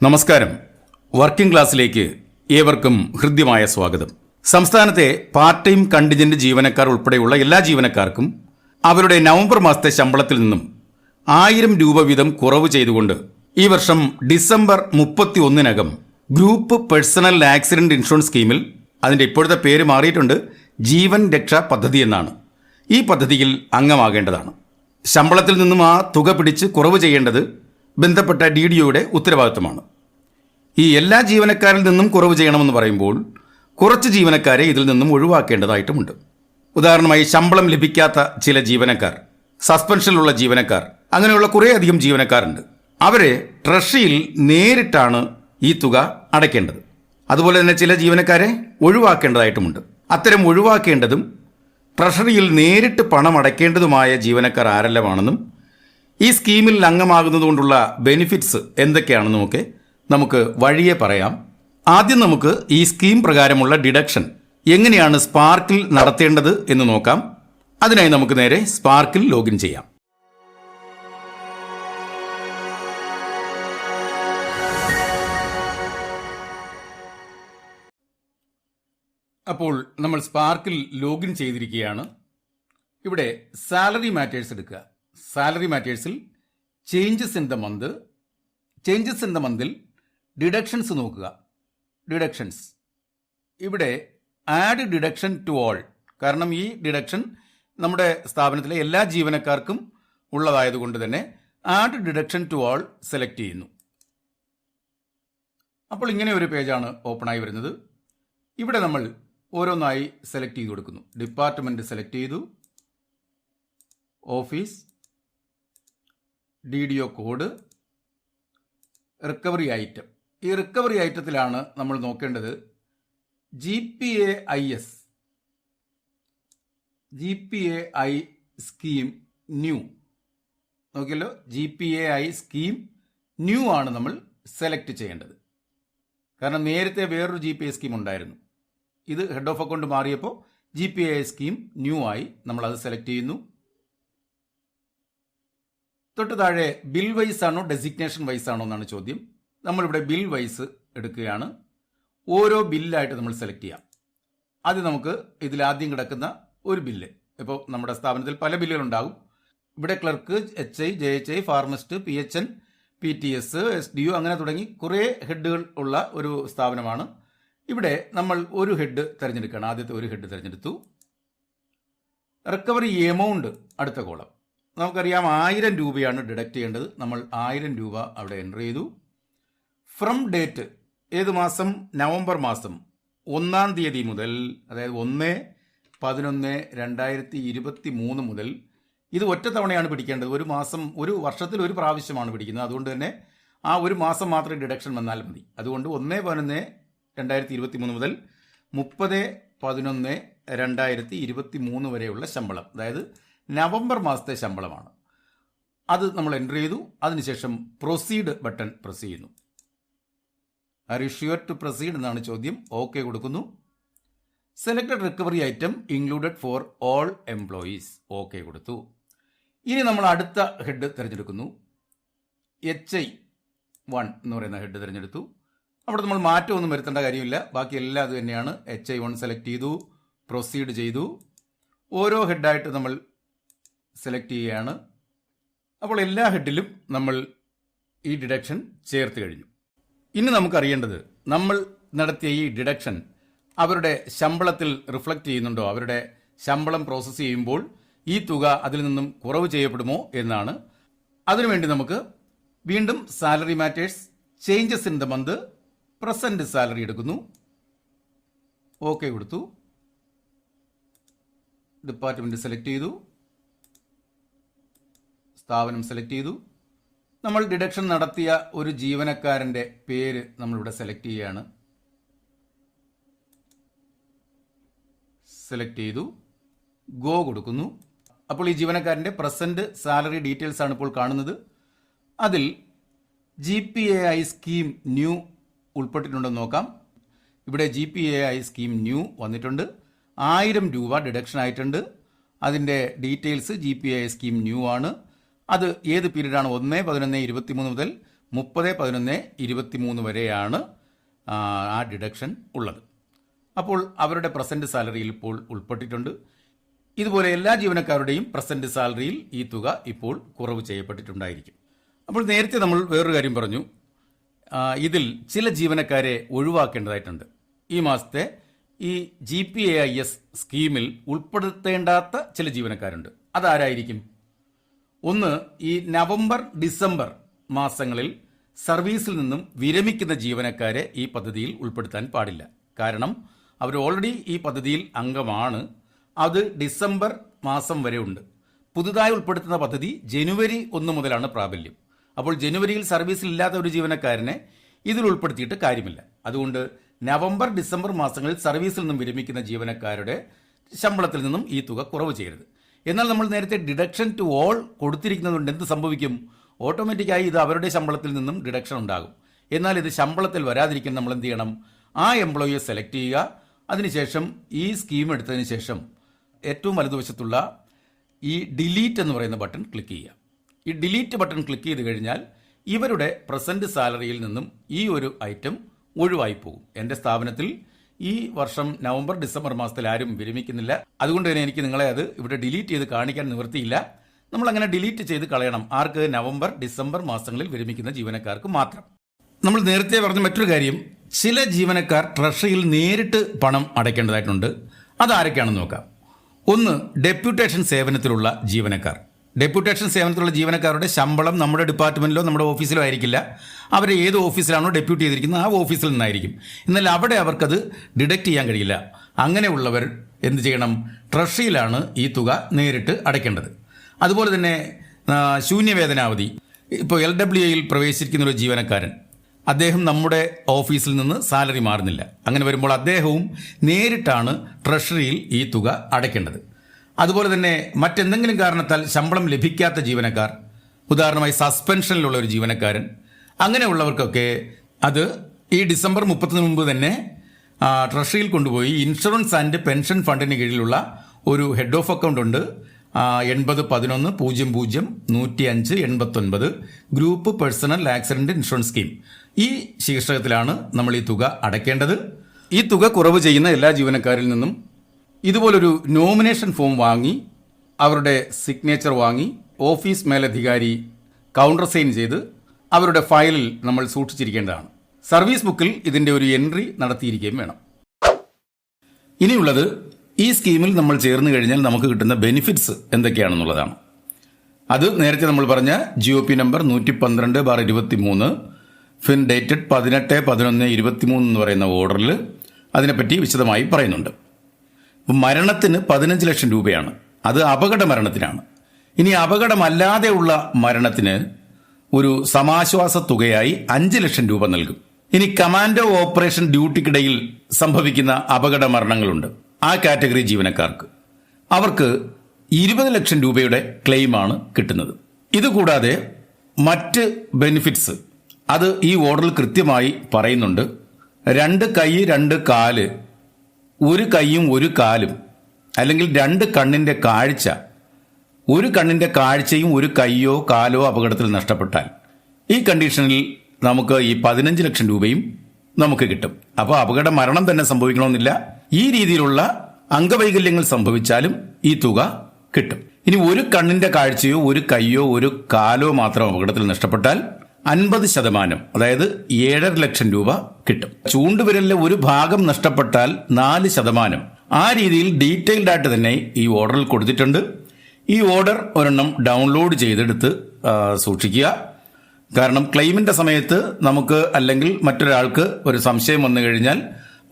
നമസ്കാരം. വർക്കിംഗ് ക്ലാസ്സിലേക്ക് ഏവർക്കും ഹൃദ്യമായ സ്വാഗതം. സംസ്ഥാനത്തെ പാർട്ട് ടൈം കണ്ടിജന്റ് ജീവനക്കാർ ഉൾപ്പെടെയുള്ള എല്ലാ ജീവനക്കാർക്കും അവരുടെ നവംബർ മാസത്തെ ശമ്പളത്തിൽ നിന്നും 1000 രൂപ വീതം കുറവ് ചെയ്തുകൊണ്ട് ഈ വർഷം ഡിസംബർ 31-നകം ഗ്രൂപ്പ് പേഴ്സണൽ ആക്സിഡന്റ് ഇൻഷുറൻസ് സ്കീമിൽ, അതിൻ്റെ ഇപ്പോഴത്തെ പേര് മാറിയിട്ടുണ്ട്, ജീവൻ രക്ഷാ പദ്ധതി എന്നാണ്, ഈ പദ്ധതിയിൽ അംഗമാകേണ്ടതാണ്. ശമ്പളത്തിൽ നിന്നും ആ തുക പിടിച്ച് കുറവ് ചെയ്യേണ്ടത് ബന്ധപ്പെട്ട DDOയുടെ ഉത്തരവാദിത്തമാണ്. ഈ എല്ലാ ജീവനക്കാരിൽ നിന്നും കുറവ് ചെയ്യണമെന്ന് പറയുമ്പോൾ കുറച്ച് ജീവനക്കാരെ ഇതിൽ നിന്നും ഒഴിവാക്കേണ്ടതായിട്ടുമുണ്ട്. ഉദാഹരണമായി ശമ്പളം ലഭിക്കാത്ത ചില ജീവനക്കാർ, സസ്പെൻഷനിലുള്ള ജീവനക്കാർ, അങ്ങനെയുള്ള കുറേയധികം ജീവനക്കാരുണ്ട്. അവരെ ട്രഷറിയിൽ നേരിട്ടാണ് ഈ തുക അടയ്ക്കേണ്ടത്. അതുപോലെ തന്നെ ചില ജീവനക്കാരെ ഒഴിവാക്കേണ്ടതായിട്ടുമുണ്ട്. അത്തരം ഒഴിവാക്കേണ്ടതും ട്രഷറിയിൽ നേരിട്ട് പണം അടയ്ക്കേണ്ടതുമായ ജീവനക്കാർ ആരെല്ലാമാണെന്നും ഈ സ്കീമിൽ അംഗമാകുന്നതുകൊണ്ടുള്ള ബെനിഫിറ്റ്സ് എന്തൊക്കെയാണെന്നുമൊക്കെ നമുക്ക് വഴിയെ പറയാം. ആദ്യം നമുക്ക് ഈ സ്കീം പ്രകാരമുള്ള ഡിഡക്ഷൻ എങ്ങനെയാണ് സ്പാർക്കിൽ നടത്തേണ്ടത് എന്ന് നോക്കാം. അതിനായി നമുക്ക് നേരെ സ്പാർക്കിൽ ലോഗിൻ ചെയ്യാം. അപ്പോൾ നമ്മൾ സ്പാർക്കിൽ ലോഗിൻ ചെയ്തിരിക്കുകയാണ്. ഇവിടെ സാലറി മാറ്റേഴ്സ് എടുക്കുക. സാലറി മാറ്റേഴ്സിൽ ചേഞ്ചസ് ഇൻ ദ മന്തിൽ ഡിഡക്ഷൻസ് നോക്കുക. ഡിഡക്ഷൻസ് ഇവിടെ ആഡ് ഡിഡക്ഷൻ ടു ഓൾ, കാരണം ഈ ഡിഡക്ഷൻ നമ്മുടെ സ്ഥാപനത്തിലെ എല്ലാ ജീവനക്കാർക്കും ഉള്ളതായതുകൊണ്ട് തന്നെ add deduction to all select ചെയ്യുന്നു. അപ്പോൾ ഇങ്ങനെ ഒരു പേജാണ് ഓപ്പണായി വരുന്നത്. ഇവിടെ നമ്മൾ ഓരോന്നായി സെലക്ട് ചെയ്ത് കൊടുക്കുന്നു. ഡിപ്പാർട്ട്മെന്റ് സെലക്ട് ചെയ്തു, office, DDO code, recovery item. ഈ റിക്കവറി ഐറ്റത്തിലാണ് നമ്മൾ നോക്കേണ്ടത് GPAIS സ്കീം ന്യൂ. നോക്കിയല്ലോ, GPAI സ്കീം ന്യൂ ആണ് നമ്മൾ സെലക്ട് ചെയ്യേണ്ടത്. കാരണം നേരത്തെ വേറൊരു GPAI സ്കീം ഉണ്ടായിരുന്നു. ഇത് ഹെഡ് ഓഫ് അക്കൗണ്ട് മാറിയപ്പോൾ GPAI സ്കീം ന്യൂ ആയി. നമ്മളത് സെലക്ട് ചെയ്യുന്നു. തൊട്ട് താഴെ ബിൽ വൈസ് ആണോ ഡെസിഗ്നേഷൻ വൈസ് ആണോ എന്നാണ് ചോദ്യം. നമ്മളിവിടെ ബിൽ വൈസ് എടുക്കുകയാണ്. ഓരോ ബില്ലായിട്ട് നമ്മൾ സെലക്ട് ചെയ്യാം. ആദ്യം നമുക്ക് ഇതിലാദ്യം കിടക്കുന്ന ഒരു ബില്ല്. ഇപ്പോൾ നമ്മുടെ സ്ഥാപനത്തിൽ പല ബില്ലുകളുണ്ടാകും. ഇവിടെ clerk, HI, JHI, pharmacist, PHN, PTS, SDO അങ്ങനെ തുടങ്ങി കുറേ ഹെഡുകൾ ഉള്ള ഒരു സ്ഥാപനമാണ്. ഇവിടെ നമ്മൾ ഒരു ഹെഡ് തിരഞ്ഞെടുക്കുകയാണ്. ആദ്യത്തെ ഒരു ഹെഡ് തിരഞ്ഞെടുത്തു. റിക്കവറി എമൗണ്ട് അടുത്ത കോളം. നമുക്കറിയാം 1000 രൂപയാണ് ഡിഡക്ട് ചെയ്യേണ്ടത്. നമ്മൾ 1000 രൂപ അവിടെ എൻ്റർ ചെയ്തു. ഫ്രം ഡേറ്റ് ഏത് മാസം? നവംബർ മാസം 1-ാം തീയതി മുതൽ, അതായത് 1/11/2023 മുതൽ. ഇത് ഒറ്റ തവണയാണ് പിടിക്കേണ്ടത്. ഒരു മാസം, ഒരു വർഷത്തിൽ ഒരു പ്രാവശ്യമാണ് പിടിക്കുന്നത്. അതുകൊണ്ട് തന്നെ ആ ഒരു മാസം മാത്രമേ ഡിഡക്ഷൻ വന്നാൽ മതി. അതുകൊണ്ട് 1/11/2023 മുതൽ 30/11/2023 വരെയുള്ള ശമ്പളം, അതായത് നവംബർ മാസത്തെ ശമ്പളമാണ്. അത് നമ്മൾ എൻ്റർ ചെയ്തു. അതിനുശേഷം പ്രൊസീഡ് ബട്ടൺ പ്രസ് ചെയ്യുന്നു. Are you sure to proceed എന്നാണ് ചോദ്യം. ഓക്കെ കൊടുക്കുന്നു. Selected recovery item included for all employees. Okay കൊടുത്തു. ഇനി നമ്മൾ അടുത്ത ഹെഡ് തിരഞ്ഞെടുക്കുന്നു. HI1 എന്ന് പറയുന്ന ഹെഡ് തിരഞ്ഞെടുത്തു. അവിടെ നമ്മൾ മാറ്റമൊന്നും വരുത്തേണ്ട കാര്യമില്ല. ബാക്കി എല്ലാം അത് തന്നെയാണ്. HI1 സെലക്ട് ചെയ്തു, പ്രൊസീഡ് ചെയ്തു. ഓരോ ഹെഡായിട്ട് നമ്മൾ സെലക്ട് ചെയ്യുകയാണ്. അപ്പോൾ എല്ലാ ഹെഡിലും നമ്മൾ ഈ ഡിഡക്ഷൻ ചേർത്ത് കഴിഞ്ഞു. ഇനി നമുക്കറിയേണ്ടത് നമ്മൾ നടത്തിയ ഈ ഡിഡക്ഷൻ അവരുടെ ശമ്പളത്തിൽ റിഫ്ലക്റ്റ് ചെയ്യുന്നുണ്ടോ, അവരുടെ ശമ്പളം പ്രോസസ്സ് ചെയ്യുമ്പോൾ ഈ തുക അതിൽ നിന്നും കുറവ് ചെയ്യപ്പെടുമോ എന്നാണ്. അതിനുവേണ്ടി നമുക്ക് വീണ്ടും salary matters, changes in the month, present salary എടുക്കുന്നു. ഓക്കെ കൊടുത്തു. ഡിപ്പാർട്ട്മെന്റ് സെലക്ട് ചെയ്തു, സ്ഥാപനം സെലക്ട് ചെയ്തു. നമ്മൾ ഡിഡക്ഷൻ നടത്തിയ ഒരു ജീവനക്കാരൻ്റെ പേര് നമ്മളിവിടെ സെലക്ട് ചെയ്യുകയാണ്. സെലക്ട് ചെയ്തു, ഗോ കൊടുക്കുന്നു. അപ്പോൾ ഈ ജീവനക്കാരൻ്റെ പ്രസന്റ് സാലറി ഡീറ്റെയിൽസ് ആണ് ഇപ്പോൾ കാണുന്നത്. അതിൽ GPAI സ്കീം ന്യൂ ഉൾപ്പെട്ടിട്ടുണ്ടെന്ന് നോക്കാം. ഇവിടെ GPAI സ്കീം ന്യൂ വന്നിട്ടുണ്ട്. 1000 രൂപ ഡിഡക്ഷൻ ആയിട്ടുണ്ട്. അതിൻ്റെ ഡീറ്റെയിൽസ് GPAI സ്കീം ന്യൂ ആണ്. അത് ഏത് പീരീഡാണ്? 1/11/23 മുതൽ 30/11/23 വരെയാണ് ആ ഡിഡക്ഷൻ ഉള്ളത്. അപ്പോൾ അവരുടെ പ്രസന്റ് സാലറിയിൽ ഇപ്പോൾ ഉൾപ്പെട്ടിട്ടുണ്ട്. ഇതുപോലെ എല്ലാ ജീവനക്കാരുടെയും പ്രസന്റ് സാലറിയിൽ ഈ തുക ഇപ്പോൾ കുറവ് ചെയ്യപ്പെട്ടിട്ടുണ്ടായിരിക്കും. അപ്പോൾ നേരത്തെ നമ്മൾ വേറൊരു കാര്യം പറഞ്ഞു, ഇതിൽ ചില ജീവനക്കാരെ ഒഴിവാക്കേണ്ടതായിട്ടുണ്ട്. ഈ മാസത്തെ ഈ GPAIS സ്കീമിൽ ഉൾപ്പെടുത്തേണ്ടാത്ത ചില ജീവനക്കാരുണ്ട്. അതാരായിരിക്കും? ഒന്ന്, ഈ നവംബർ ഡിസംബർ മാസങ്ങളിൽ സർവീസിൽ നിന്നും വിരമിക്കുന്ന ജീവനക്കാരെ ഈ പദ്ധതിയിൽ ഉൾപ്പെടുത്താൻ പാടില്ല. കാരണം അവർ ഓൾറെഡി ഈ പദ്ധതിയിൽ അംഗമാണ്. അത് ഡിസംബർ മാസം വരെ ഉണ്ട്. പുതുതായി ഉൾപ്പെടുത്തുന്ന പദ്ധതി ജനുവരി 1 മുതലാണ് പ്രാബല്യം. അപ്പോൾ ജനുവരിയിൽ സർവീസിൽ ഇല്ലാത്ത ഒരു ജീവനക്കാരനെ ഇതിൽ ഉൾപ്പെടുത്തിയിട്ട് കാര്യമില്ല. അതുകൊണ്ട് നവംബർ ഡിസംബർ മാസങ്ങളിൽ സർവീസിൽ നിന്നും വിരമിക്കുന്ന ജീവനക്കാരുടെ ശമ്പളത്തിൽ നിന്നും ഈ തുക കുറവ് ചെയ്യരുത്. എന്നാൽ നമ്മൾ നേരത്തെ ഡിഡക്ഷൻ ടു ഓൾ കൊടുത്തിരിക്കുന്നതുകൊണ്ട് എന്ത് സംഭവിക്കും? ഓട്ടോമാറ്റിക്കായി ഇത് അവരുടെ ശമ്പളത്തിൽ നിന്നും ഡിഡക്ഷൻ ഉണ്ടാകും. എന്നാൽ ഇത് ശമ്പളത്തിൽ വരാതിരിക്കാൻ നമ്മൾ എന്ത് ചെയ്യണം? ആ എംപ്ലോയിയെ സെലക്ട് ചെയ്യുക. അതിനുശേഷം ഈ സ്കീം എടുത്തതിന് ശേഷം ഏറ്റവും വലതുവശത്തുള്ള ഈ ഡിലീറ്റ് എന്ന് പറയുന്ന ബട്ടൺ ക്ലിക്ക് ചെയ്യുക. ഈ ഡിലീറ്റ് ബട്ടൺ ക്ലിക്ക് ചെയ്ത് കഴിഞ്ഞാൽ ഇവരുടെ പ്രസന്റ് സാലറിയിൽ നിന്നും ഈ ഒരു ഐറ്റം ഒഴിവായി പോകും. എൻ്റെ സ്ഥാപനത്തിൽ ഈ വർഷം നവംബർ ഡിസംബർ മാസത്തിൽ ആരും വിരമിക്കുന്നില്ല. അതുകൊണ്ട് തന്നെ എനിക്ക് നിങ്ങളെ അത് ഇവിടെ ഡിലീറ്റ് ചെയ്ത് കാണിക്കാൻ നിവൃത്തിയില്ല. നമ്മൾ അങ്ങനെ ഡിലീറ്റ് ചെയ്ത് കളയണം. ആർക്ക്? നവംബർ ഡിസംബർ മാസങ്ങളിൽ വിരമിക്കുന്ന ജീവനക്കാർക്ക് മാത്രം. നമ്മൾ നേരത്തെ പറഞ്ഞ മറ്റൊരു കാര്യം, ചില ജീവനക്കാർ ട്രഷറിയിൽ നേരിട്ട് പണം അടയ്ക്കേണ്ടതായിട്ടുണ്ട്. അതാരൊക്കെയാണെന്ന് നോക്കാം. ഒന്ന്, ഡെപ്യൂട്ടേഷൻ സേവനത്തിലുള്ള ജീവനക്കാർ. ഡെപ്യൂട്ടേഷൻ സേവനത്തിലുള്ള ജീവനക്കാരുടെ ശമ്പളം നമ്മുടെ ഡിപ്പാർട്ട്മെൻറ്റിലോ നമ്മുടെ ഓഫീസിലോ ആയിരിക്കില്ല. അവരെ ഏത് ഓഫീസിലാണോ ഡെപ്യൂട്ടി ചെയ്തിരിക്കുന്നത് ആ ഓഫീസിൽ നിന്നായിരിക്കും. എന്നാൽ അവിടെ അവർക്കത് ഡിഡക്റ്റ് ചെയ്യാൻ കഴിയില്ല. അങ്ങനെയുള്ളവർ എന്ത് ചെയ്യണം? ട്രഷറിയിലാണ് ഈ തുക നേരിട്ട് അടയ്ക്കേണ്ടത്. അതുപോലെ തന്നെ ശൂന്യവേതനാവധി. ഇപ്പോൾ LWAയിൽ പ്രവേശിക്കുന്ന ഒരു ജീവനക്കാരൻ, അദ്ദേഹം നമ്മുടെ ഓഫീസിൽ നിന്ന് സാലറി മാറുന്നില്ല. അങ്ങനെ വരുമ്പോൾ അദ്ദേഹവും നേരിട്ടാണ് ട്രഷറിയിൽ ഈ തുക അടയ്ക്കേണ്ടത്. അതുപോലെ തന്നെ മറ്റെന്തെങ്കിലും കാരണത്താൽ ശമ്പളം ലഭിക്കാത്ത ജീവനക്കാർ, ഉദാഹരണമായി സസ്പെൻഷനിലുള്ള ഒരു ജീവനക്കാരൻ, അങ്ങനെയുള്ളവർക്കൊക്കെ അത് ഈ ഡിസംബർ 30 മുമ്പ് തന്നെ ട്രഷറിയിൽ കൊണ്ടുപോയി ഇൻഷുറൻസ് ആൻഡ് പെൻഷൻ ഫണ്ടിന് കീഴിലുള്ള ഒരു ഹെഡ് ഓഫ് അക്കൗണ്ട് ഉണ്ട്. 801100010589 group personal accident insurance scheme. ഈ ശീർഷകത്തിലാണ് നമ്മൾ ഈ തുക അടയ്ക്കേണ്ടത്. ഈ തുക കുറവ് ചെയ്യുന്ന എല്ലാ ജീവനക്കാരിൽ നിന്നും ഇതുപോലൊരു നോമിനേഷൻ ഫോം വാങ്ങി അവരുടെ സിഗ്നേച്ചർ വാങ്ങി ഓഫീസ് മേലധികാരി കൗണ്ടർ സൈൻ ചെയ്ത് അവരുടെ ഫയലിൽ നമ്മൾ സൂക്ഷിച്ചിരിക്കേണ്ടതാണ്. സർവീസ് ബുക്കിൽ ഇതിൻ്റെ ഒരു എൻട്രി നടത്തിയിരിക്കുകയും വേണം. ഇനിയുള്ളത്, ഈ സ്കീമിൽ നമ്മൾ ചേർന്ന് കഴിഞ്ഞാൽ നമുക്ക് കിട്ടുന്ന ബെനിഫിറ്റ്സ് എന്തൊക്കെയാണെന്നുള്ളതാണ്. അത് നേരത്തെ നമ്മൾ പറഞ്ഞ GOP നമ്പർ 112/23 ഫിൻ ഡേറ്റഡ് 18/11/23 എന്ന് പറയുന്ന ഓർഡറിൽ അതിനെപ്പറ്റി വിശദമായി പറയുന്നുണ്ട്. മരണത്തിന് 15 ലക്ഷം രൂപയാണ്. അത് അപകട മരണത്തിനാണ്. ഇനി അപകടമല്ലാതെയുള്ള മരണത്തിന് ഒരു സമാശ്വാസ തുകയായി 5 ലക്ഷം രൂപ നൽകും. ഇനി കമാൻഡോ ഓപ്പറേഷൻ ഡ്യൂട്ടിക്കിടയിൽ സംഭവിക്കുന്ന അപകട മരണങ്ങളുണ്ട്. ആ കാറ്റഗറി ജീവനക്കാർക്ക് അവർക്ക് 20 ലക്ഷം രൂപയുടെ ക്ലെയിമാണ് കിട്ടുന്നത്. ഇതുകൂടാതെ മറ്റ് ബെനിഫിറ്റ്സ് അത് ഈ ഓർഡറിൽ കൃത്യമായി പറയുന്നുണ്ട്. 2 കൈ 2 കാല്, 1 കൈയും 1 കാലും, അല്ലെങ്കിൽ 2 കണ്ണിന്റെ കാഴ്ച, 1 കണ്ണിന്റെ കാഴ്ചയും 1 കൈയോ കാലോ അപകടത്തിൽ നഷ്ടപ്പെട്ടാൽ ഈ കണ്ടീഷനിൽ നമുക്ക് ഈ 15 ലക്ഷം രൂപയും നമുക്ക് കിട്ടും. അപ്പോൾ അപകട മരണം തന്നെ സംഭവിക്കണമെന്നില്ല. ഈ രീതിയിലുള്ള അംഗവൈകല്യങ്ങൾ സംഭവിച്ചാലും ഈ തുക കിട്ടും. ഇനി 1 കണ്ണിന്റെ കാഴ്ചയോ 1 കൈയോ 1 കാലോ മാത്രം അപകടത്തിൽ നഷ്ടപ്പെട്ടാൽ 50%, അതായത് 7.5 ലക്ഷം രൂപ കിട്ടും. ചൂണ്ടുവിരലിലെ ഒരു ഭാഗം നഷ്ടപ്പെട്ടാൽ 4%. ആ രീതിയിൽ ഡീറ്റെയിൽഡ് ആയിട്ട് തന്നെ ഈ ഓർഡറിൽ കൊടുത്തിട്ടുണ്ട്. ഈ ഓർഡർ ഒരെണ്ണം ഡൗൺലോഡ് ചെയ്തെടുത്ത് സൂക്ഷിക്കുക. കാരണം ക്ലെയിമിന്റെ സമയത്ത് നമുക്ക് അല്ലെങ്കിൽ മറ്റൊരാൾക്ക് ഒരു സംശയം വന്നു കഴിഞ്ഞാൽ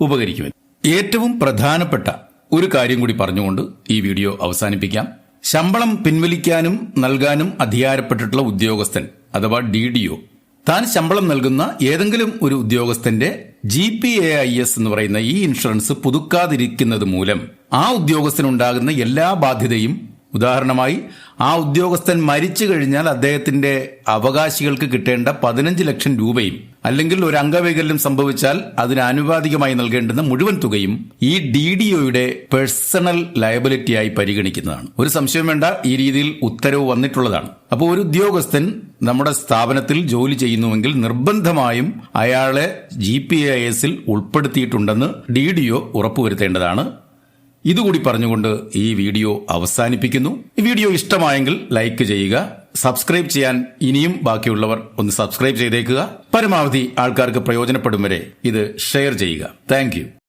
ഉപകരിക്കും. ഏറ്റവും പ്രധാനപ്പെട്ട ഒരു കാര്യം കൂടി പറഞ്ഞുകൊണ്ട് ഈ വീഡിയോ അവസാനിപ്പിക്കാം. ശമ്പളം പിൻവലിക്കാനും നൽകാനും അധികാരപ്പെട്ടിട്ടുള്ള ഉദ്യോഗസ്ഥൻ അഥവാ DDO താൻ ശമ്പളം നൽകുന്ന ഏതെങ്കിലും ഒരു ഉദ്യോഗസ്ഥന്റെ GPAIS എന്ന് പറയുന്ന ഈ ഇൻഷുറൻസ് പുതുക്കാതിരിക്കുന്നത് മൂലം ആ ഉദ്യോഗസ്ഥനുണ്ടാകുന്ന എല്ലാ ബാധ്യതയും, ഉദാഹരണമായി ആ ഉദ്യോഗസ്ഥൻ മരിച്ചു കഴിഞ്ഞാൽ അദ്ദേഹത്തിന്റെ അവകാശികൾക്ക് കിട്ടേണ്ട 15 ലക്ഷം രൂപയും അല്ലെങ്കിൽ ഒരു അംഗവൈകല്യം സംഭവിച്ചാൽ അതിന് ആനുപാതികമായി നൽകേണ്ടുന്ന മുഴുവൻ തുകയും ഈ DDOയുടെ പേഴ്സണൽ ലയബിലിറ്റിയായി പരിഗണിക്കുന്നതാണ്. ഒരു സംശയം വേണ്ട, ഈ രീതിയിൽ ഉത്തരവ് വന്നിട്ടുള്ളതാണ്. അപ്പോൾ ഒരു ഉദ്യോഗസ്ഥൻ നമ്മുടെ സ്ഥാപനത്തിൽ ജോലി ചെയ്യുന്നുവെങ്കിൽ നിർബന്ധമായും അയാളെ GPAIS ഉൾപ്പെടുത്തിയിട്ടുണ്ടെന്ന് DDO ഉറപ്പുവരുത്തേണ്ടതാണ്. ഇതുകൂടി പറഞ്ഞുകൊണ്ട് ഈ വീഡിയോ അവസാനിപ്പിക്കുന്നു. ഈ വീഡിയോ ഇഷ്ടമായെങ്കിൽ ലൈക്ക് ചെയ്യുക. സബ്സ്ക്രൈബ് ചെയ്യാൻ ഇനിയും ബാക്കിയുള്ളവർ ഒന്ന് സബ്സ്ക്രൈബ് ചെയ്തേക്കുക. പരമാവധി ആൾക്കാർക്ക് പ്രയോജനപ്പെടും വരെ ഇത് ഷെയർ ചെയ്യുക. താങ്ക്